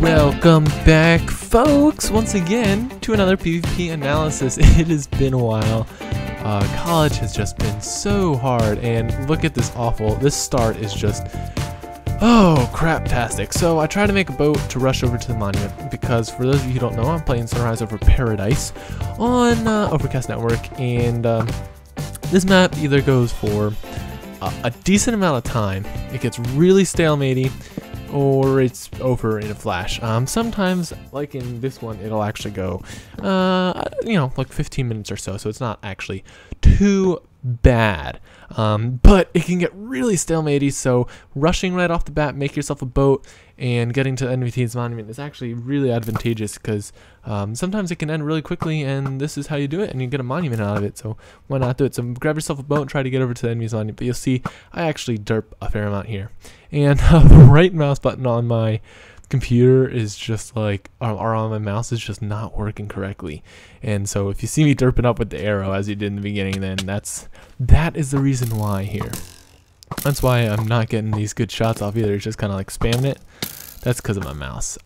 Welcome back, folks, once again to another PvP analysis. It has been a while. College has just been so hard, and look at this start is just, oh, craptastic. So I tried to make a boat to rush over to the monument, because for those of you who don't know, I'm playing Sunrise Over Paradise on Overcast Network, and this map either goes for a decent amount of time, it gets really stalematy, or it's over in a flash. Sometimes, like in this one, it'll actually go, like 15 minutes or so, so it's not actually too bad. But it can get really stalematy, so rushing right off the bat, make yourself a boat, and getting to the enemy team's monument is actually really advantageous, because sometimes it can end really quickly, and this is how you do it, and you get a monument out of it, so why not do it? So grab yourself a boat and try to get over to the enemy's monument, but you'll see I actually derp a fair amount here. And the right mouse button on my computer is just like, or on my mouse is just not working correctly, and so if you see me derping up with the arrow as you did in the beginning, then that is the reason why here. That's why I'm not getting these good shots off either. It's just kind of like spamming it. That's because of my mouse.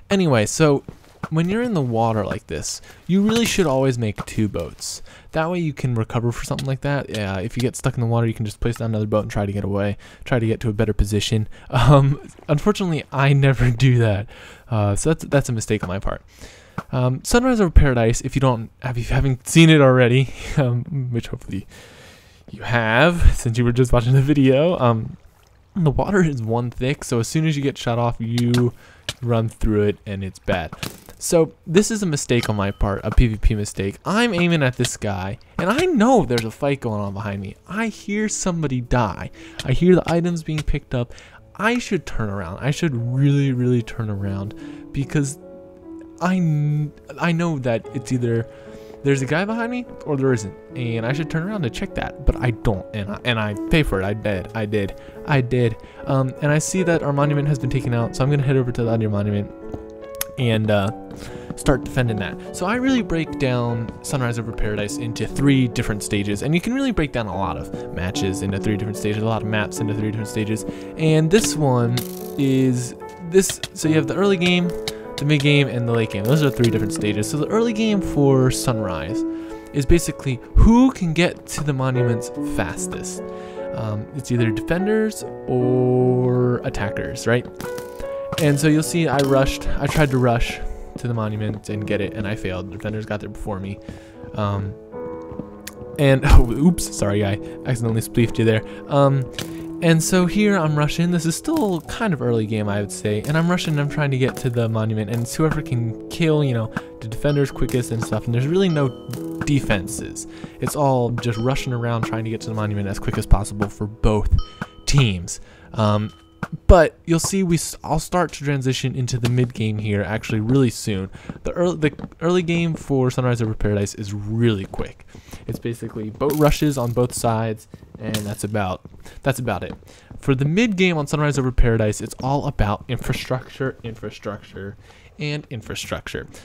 Anyway, so when you're in the water like this, you really should always make 2 boats. That way you can recover for something like that. If you get stuck in the water, you can just place down another boat and try to get away, try to get to a better position. Unfortunately, I never do that, so that's a mistake on my part. Sunrise Over Paradise, if you haven't seen it already, which hopefully you have, since you were just watching the video, the water is 1 thick, so as soon as you get shot off, you run through it, and it's bad. So this is a mistake on my part, a PvP mistake. I'm aiming at this guy, and I know there's a fight going on behind me. I hear somebody die. I hear the items being picked up. I should turn around. I should really, really turn around, because I know that it's either there's a guy behind me or there isn't, and I should turn around to check that, but I don't, and I pay for it. I did, and I see that our monument has been taken out, so I'm gonna head over to the other monument and start defending that. So I really break down Sunrise Over Paradise into 3 different stages, and you can really break down a lot of matches into 3 different stages, a lot of maps into 3 different stages, and this one is this. So you have the early game, the mid game, and the late game. Those are 3 different stages. So the early game for Sunrise is basically who can get to the monuments fastest. It's either defenders or attackers, right? And so you'll see I tried to rush to the monument and get it, and I failed. The defenders got there before me. Oops, sorry, I accidentally spleefed you there. And so here I'm rushing. This is still kind of early game, I would say, and I'm rushing and I'm trying to get to the monument, and it's whoever can kill, the defenders quickest and stuff, and there's really no defenses. It's all just rushing around trying to get to the monument as quick as possible for both teams. But you'll see I'll start to transition into the mid game here actually really soon. The early game for Sunrise Over Paradise is really quick. It's basically boat rushes on both sides, and that's about it. For the mid game on Sunrise Over Paradise, it's all about infrastructure.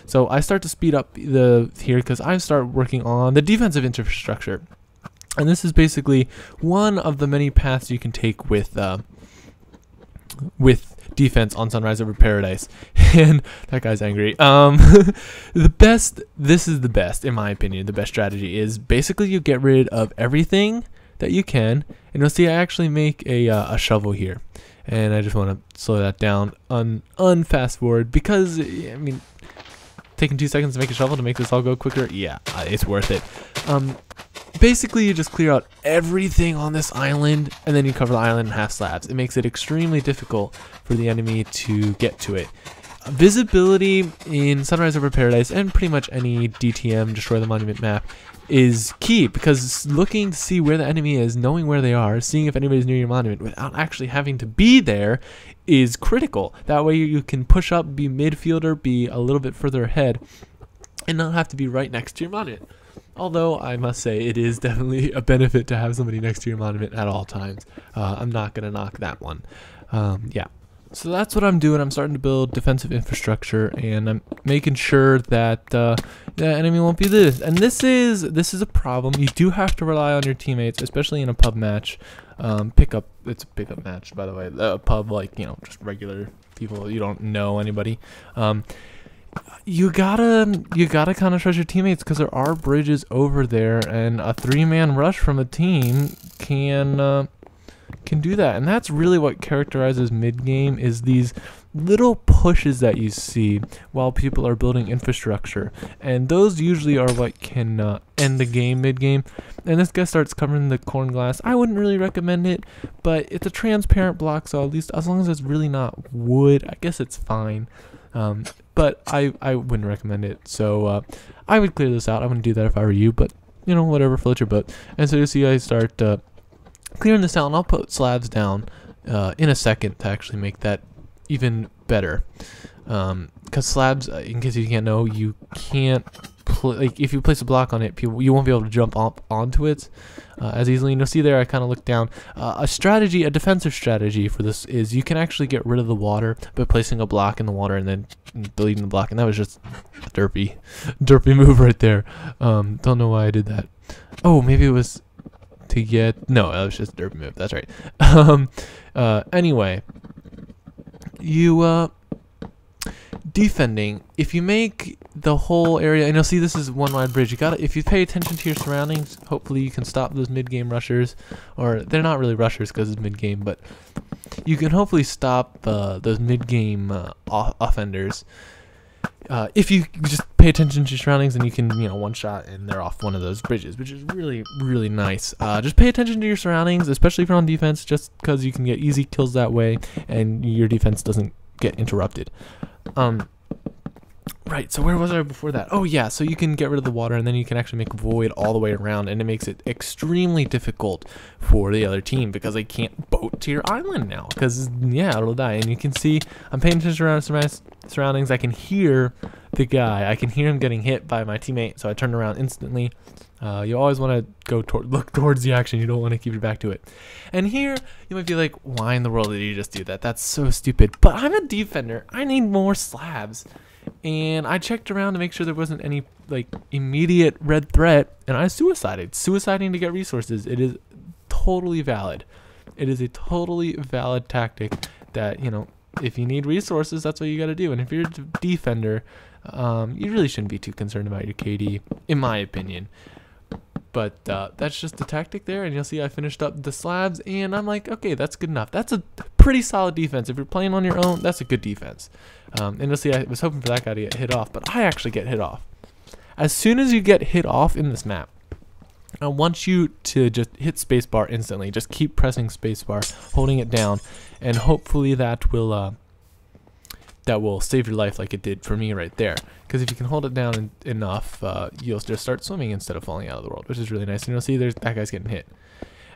So I start to speed up here because I start working on the defensive infrastructure, and this is basically one of the many paths you can take with defense on Sunrise Over Paradise. And that guy's angry. This is the best, in my opinion. The best strategy is basically you get rid of everything that you can, and you'll see I actually make a shovel here, and I just want to slow that down, unfast forward, because I mean, taking 2 seconds to make a shovel to make this all go quicker, yeah, it's worth it. Basically, you just clear out everything on this island, and then you cover the island in half slabs. It makes it extremely difficult for the enemy to get to it. Visibility in Sunrise Over Paradise, and pretty much any DTM, Destroy the Monument map, is key, because looking to see where the enemy is, knowing where they are, seeing if anybody's near your monument without actually having to be there is critical. That way you can push up, be midfielder, be a little bit further ahead, and not have to be right next to your monument. Although I must say it is definitely a benefit to have somebody next to your monument at all times. I'm not going to knock that one. Yeah. So that's what I'm doing. I'm starting to build defensive infrastructure, and I'm making sure that the enemy won't be this. And this is a problem. You do have to rely on your teammates, especially in a pub match. It's a pickup match, by the way. A pub, like, you know, just regular people. You don't know anybody. You gotta kind of trust your teammates, because there are bridges over there, and a 3-man rush from a team can do that. And that's really what characterizes mid game, is these little pushes that you see while people are building infrastructure, and those usually are what can end the game mid game. And this guy starts covering the corn glass. I wouldn't really recommend it, but it's a transparent block, so at least as long as it's really not wood, I guess it's fine. But I wouldn't recommend it, so I would clear this out. I wouldn't do that if I were you, but you know, whatever, float your boat. And so you see I start clearing this out, and I'll put slabs down in a second to actually make that even better. Because slabs, in case you can't know, you can't like, if you place a block on it, you won't be able to jump up onto it as easily. And you'll see there, I kind of look down. A defensive strategy for this is you can actually get rid of the water by placing a block in the water and then deleting the block. And that was just a derpy move right there. Don't know why I did that. Oh, maybe it was to get, no, that was just a derpy move. That's right. Anyway, you defending, if you make the whole area, and you'll see this is one wide bridge, you gotta, if you pay attention to your surroundings, hopefully you can stop those mid-game rushers, or they're not really rushers because it's mid-game, but you can hopefully stop those mid-game offenders. If you just pay attention to your surroundings, and you can, you know, one shot and they're off one of those bridges, which is really, really nice. Just pay attention to your surroundings, especially if you're on defense, just because you can get easy kills that way, and your defense doesn't get interrupted. Right, so where was I before that? Oh yeah, so you can get rid of the water, and then you can actually make a void all the way around, and it makes it extremely difficult for the other team, because they can't boat to your island now, because yeah, it'll die. And you can see I'm paying attention around my surroundings. I can hear the guy, I can hear him getting hit by my teammate, so I turn around instantly. You always want to look towards the action. You don't want to keep your back to it. And here you might be like, why in the world did you just do that? That's so stupid. But I'm a defender. I need more slabs. And I checked around to make sure there wasn't any like immediate red threat, and I suiciding to get resources. It is totally valid. It is a totally valid tactic that, you know, if you need resources, that's what you got to do. And if you're a defender, you really shouldn't be too concerned about your KD, in my opinion. But that's just the tactic there, and you'll see I finished up the slabs, and I'm like, okay, that's good enough. That's a pretty solid defense. If you're playing on your own, that's a good defense. And you'll see I was hoping for that guy to get hit off, but I actually get hit off. As soon as you get hit off in this map, I want you to just hit spacebar instantly. Just keep pressing spacebar, holding it down, and hopefully that will save your life like it did for me right there. Because if you can hold it down enough, you'll just start swimming instead of falling out of the world, which is really nice. And you'll see that guy's getting hit.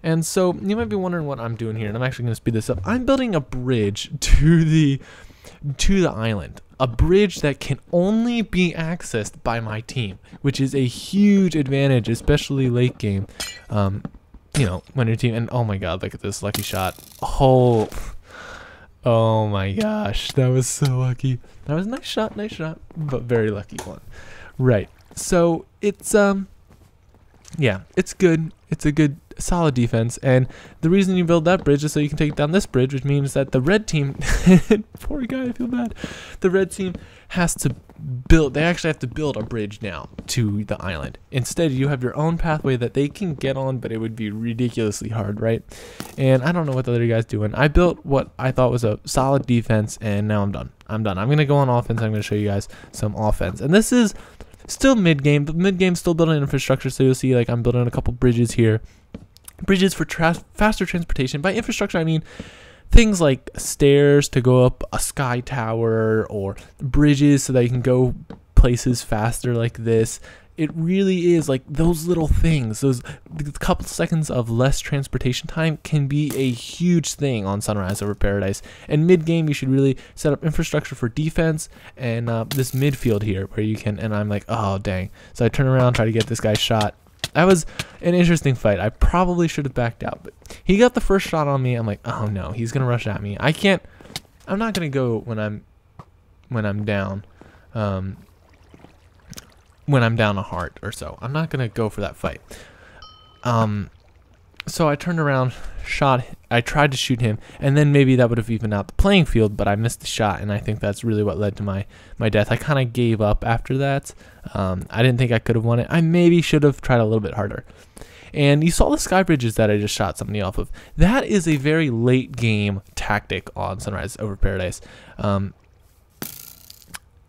And so you might be wondering what I'm doing here, and I'm actually going to speed this up. I'm building a bridge to the island. A bridge that can only be accessed by my team, which is a huge advantage, especially late game. You know, when your team, and oh my god, look at this lucky shot. Oh my gosh, that was so lucky. That was a nice shot, but very lucky one. Right. So it's yeah, it's good. It's a good solid defense, and the reason you build that bridge is so you can take down this bridge, which means that the red team poor guy, I feel bad. The red team has to build, they actually have to build a bridge now to the island. Instead, you have your own pathway that they can get on, but it would be ridiculously hard, right? And I don't know what the other guy's doing. I built what I thought was a solid defense, and now I'm done. I'm gonna go on offense. I'm gonna show you guys some offense, and this is still mid-game, but mid-game still building infrastructure. So you'll see like I'm building a couple bridges here. Bridges for faster transportation. By infrastructure, I mean things like stairs to go up a sky tower, or bridges so that you can go places faster like this. It really is like those little things, those couple seconds of less transportation time can be a huge thing on Sunrise over Paradise. And mid-game, you should really set up infrastructure for defense and this midfield here where you can, and I'm like, oh dang. So I turn around, try to get this guy shot. That was an interesting fight. I probably should have backed out, but he got the first shot on me. I'm like, oh no, he's going to rush at me. I can't I'm not gonna go when I'm down. When I'm down a heart or so. I'm not gonna go for that fight. So I turned around, I tried to shoot him, and then maybe that would have evened out the playing field, but I missed the shot, and I think that's really what led to my death. I kind of gave up after that. I didn't think I could have won it. I maybe should have tried a little bit harder. And you saw the sky bridges that I just shot somebody off of. That is a very late game tactic on Sunrise Over Paradise.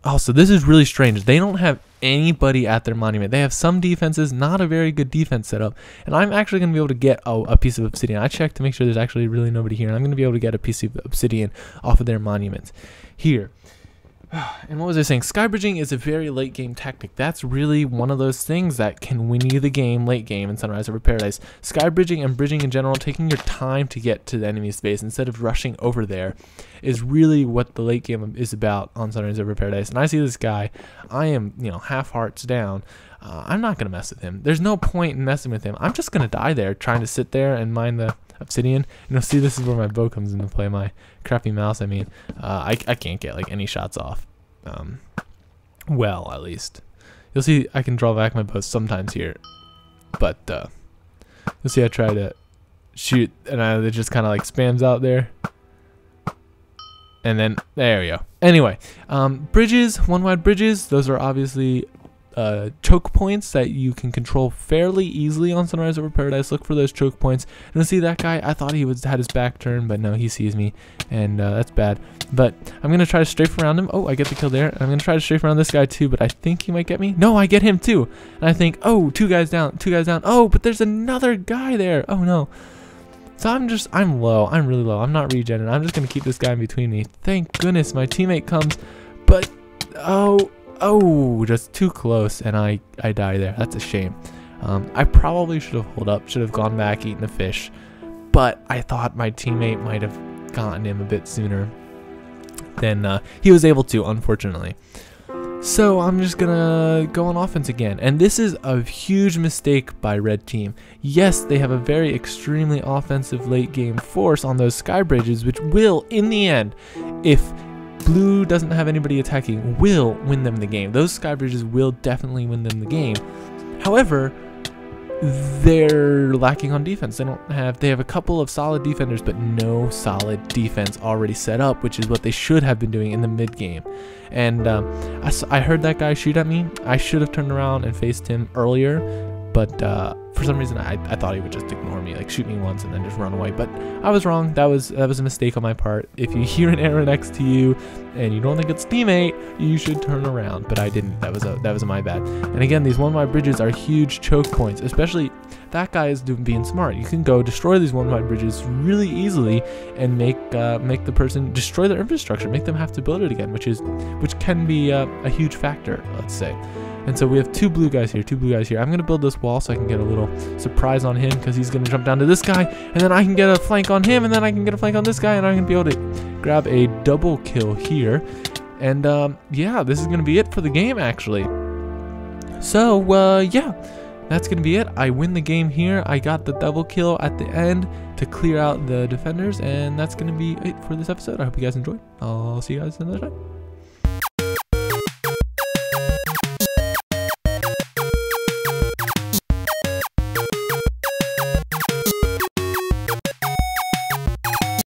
Also, this is really strange. They don't have anybody at their monument. They have some defenses, not a very good defense setup. And I'm actually going to be able to get a piece of obsidian. I checked to make sure there's actually really nobody here. And I'm going to be able to get a piece of obsidian off of their monument here. And what was I saying? Skybridging is a very late game tactic. That's really one of those things that can win you the game late game in Sunrise Over Paradise. Skybridging and bridging in general, taking your time to get to the enemy's base instead of rushing over there, is really what the late game is about on Sunrise Over Paradise. And I see this guy, I am, half hearts down. I'm not going to mess with him. There's no point in messing with him. I'm just going to die there, trying to sit there and mine the obsidian. And you'll see this is where my bow comes into play, my crappy mouse. I mean, I can't get like any shots off. Well, at least. You'll see I can draw back my bow sometimes here. But you'll see I try to shoot and it just kind of like spams out there. And then, there we go. Anyway, bridges, one-wide bridges, those are obviously choke points that you can control fairly easily on Sunrise Over Paradise. Look for those choke points. And see that guy, I thought he had his back turned, but no, he sees me, and that's bad. But I'm going to try to strafe around him. Oh, I get the kill there. I'm going to try to strafe around this guy too, but I think he might get me. No, I get him too. And I think, oh, two guys down. Oh, but there's another guy there. Oh, no. So I'm low. I'm really low. I'm not regenerating. I'm just going to keep this guy in between me. Thank goodness my teammate comes, but, oh, just too close, and I die there. That's a shame. I probably should have hold up, should have gone back, eaten a fish, but I thought my teammate might have gotten him a bit sooner than he was able to, unfortunately. So I'm just gonna go on offense again, and this is a huge mistake by Red Team. Yes, they have a very extremely offensive late game force on those sky bridges, which will, in the end, if Blue doesn't have anybody attacking, will win them the game. Those sky bridges will definitely win them the game. However, they're lacking on defense. They have a couple of solid defenders, but no solid defense already set up, which is what they should have been doing in the mid game. And I heard that guy shoot at me. I should have turned around and faced him earlier, but for some reason I thought he would just ignore me, like shoot me once and then just run away. But I was wrong. That was a mistake on my part. If you hear an arrow next to you and you don't think it's teammate, you should turn around. But I didn't. That was my bad. And again, these one-wide bridges are huge choke points. Especially that guy is being smart. You can go destroy these one-wide bridges really easily and make the person destroy their infrastructure, make them have to build it again, which can be a huge factor, let's say. And so we have two blue guys here. I'm going to build this wall so I can get a little surprise on him, because he's going to jump down to this guy, and then I can get a flank on him, and then I can get a flank on this guy, and I'm going to be able to grab a double kill here. And yeah, this is going to be it for the game, actually. So yeah, that's going to be it. I win the game here. I got the double kill at the end to clear out the defenders, and that's going to be it for this episode. I hope you guys enjoyed. I'll see you guys another time.